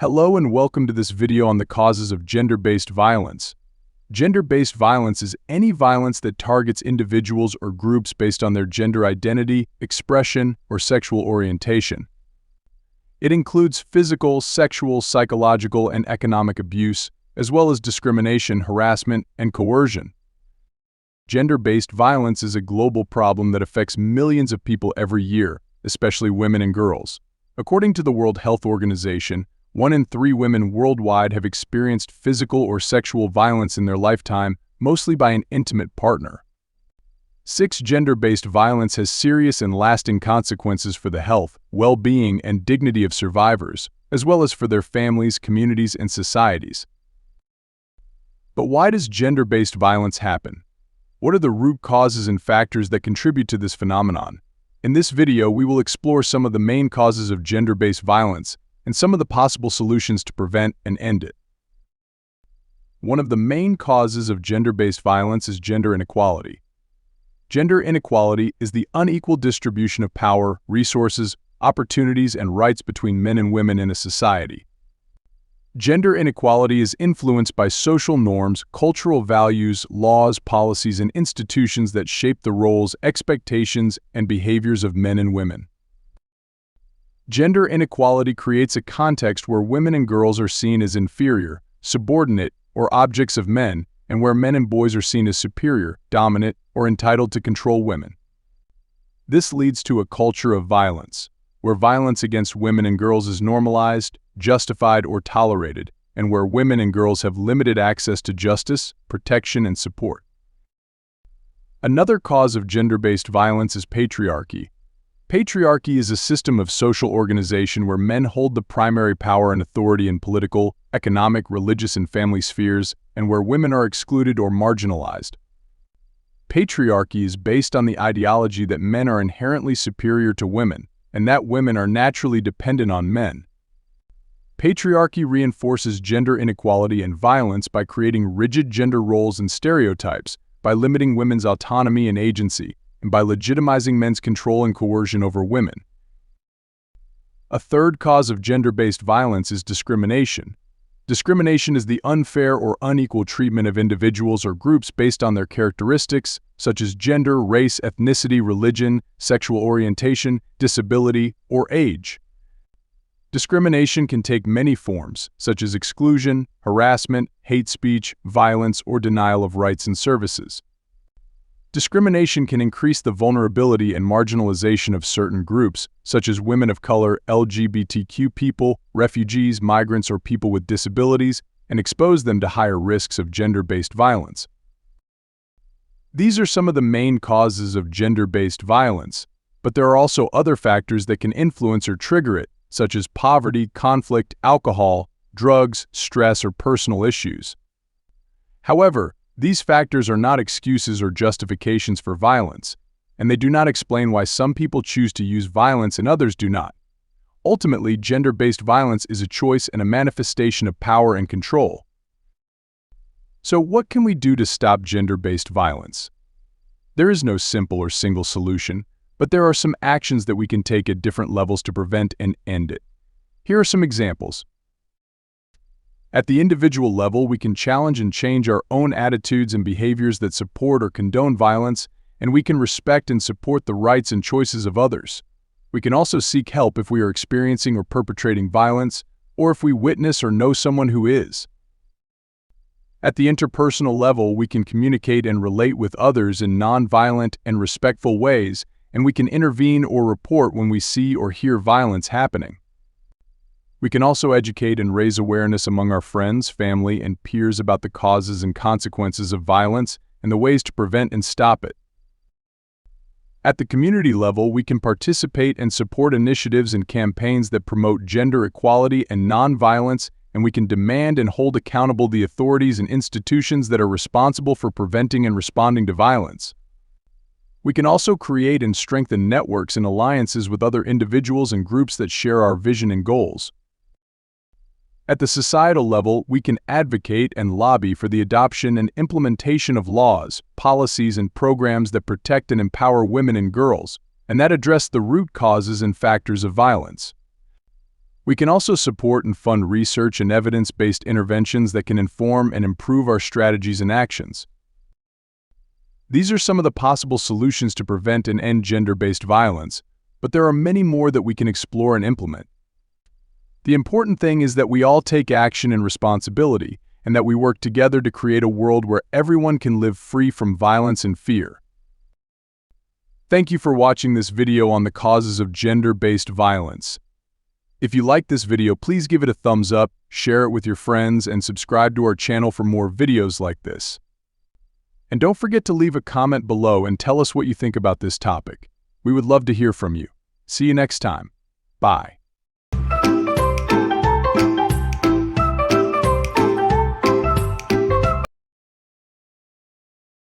Hello and welcome to this video on the causes of gender-based violence. Gender-based violence is any violence that targets individuals or groups based on their gender identity, expression, or sexual orientation. It includes physical, sexual, psychological, and economic abuse, as well as discrimination, harassment, and coercion. Gender-based violence is a global problem that affects millions of people every year, especially women and girls. According to the World Health Organization, 1 in 3 women worldwide have experienced physical or sexual violence in their lifetime, mostly by an intimate partner. 6. Gender-based violence has serious and lasting consequences for the health, well-being, and dignity of survivors, as well as for their families, communities, and societies. But why does gender-based violence happen? What are the root causes and factors that contribute to this phenomenon? In this video, we will explore some of the main causes of gender-based violence and some of the possible solutions to prevent and end it. One of the main causes of gender-based violence is gender inequality. Gender inequality is the unequal distribution of power, resources, opportunities, and rights between men and women in a society. Gender inequality is influenced by social norms, cultural values, laws, policies, and institutions that shape the roles, expectations, and behaviors of men and women. Gender inequality creates a context where women and girls are seen as inferior, subordinate, or objects of men, and where men and boys are seen as superior, dominant, or entitled to control women. This leads to a culture of violence, where violence against women and girls is normalized, justified, or tolerated, and where women and girls have limited access to justice, protection, and support. Another cause of gender-based violence is patriarchy. Patriarchy is a system of social organization where men hold the primary power and authority in political, economic, religious, and family spheres, and where women are excluded or marginalized. Patriarchy is based on the ideology that men are inherently superior to women, and that women are naturally dependent on men. Patriarchy reinforces gender inequality and violence by creating rigid gender roles and stereotypes, by limiting women's autonomy and agency, and by legitimizing men's control and coercion over women. A third cause of gender-based violence is discrimination. Discrimination is the unfair or unequal treatment of individuals or groups based on their characteristics, such as gender, race, ethnicity, religion, sexual orientation, disability, or age. Discrimination can take many forms, such as exclusion, harassment, hate speech, violence, or denial of rights and services. Discrimination can increase the vulnerability and marginalization of certain groups, such as women of color, LGBTQ people, refugees, migrants, or people with disabilities, and expose them to higher risks of gender-based violence. These are some of the main causes of gender-based violence, but there are also other factors that can influence or trigger it, such as poverty, conflict, alcohol, drugs, stress, or personal issues. However, these factors are not excuses or justifications for violence, and they do not explain why some people choose to use violence and others do not. Ultimately, gender-based violence is a choice and a manifestation of power and control. So what can we do to stop gender-based violence? There is no simple or single solution, but there are some actions that we can take at different levels to prevent and end it. Here are some examples. At the individual level, we can challenge and change our own attitudes and behaviors that support or condone violence, and we can respect and support the rights and choices of others. We can also seek help if we are experiencing or perpetrating violence, or if we witness or know someone who is. At the interpersonal level, we can communicate and relate with others in non-violent and respectful ways, and we can intervene or report when we see or hear violence happening. We can also educate and raise awareness among our friends, family, and peers about the causes and consequences of violence and the ways to prevent and stop it. At the community level, we can participate and support initiatives and campaigns that promote gender equality and nonviolence, and we can demand and hold accountable the authorities and institutions that are responsible for preventing and responding to violence. We can also create and strengthen networks and alliances with other individuals and groups that share our vision and goals. At the societal level, we can advocate and lobby for the adoption and implementation of laws, policies, and programs that protect and empower women and girls, and that address the root causes and factors of violence. We can also support and fund research and evidence-based interventions that can inform and improve our strategies and actions. These are some of the possible solutions to prevent and end gender-based violence, but there are many more that we can explore and implement. The important thing is that we all take action and responsibility, and that we work together to create a world where everyone can live free from violence and fear. Thank you for watching this video on the causes of gender-based violence. If you liked this video, please give it a thumbs up, share it with your friends, and subscribe to our channel for more videos like this. And don't forget to leave a comment below and tell us what you think about this topic. We would love to hear from you. See you next time. Bye.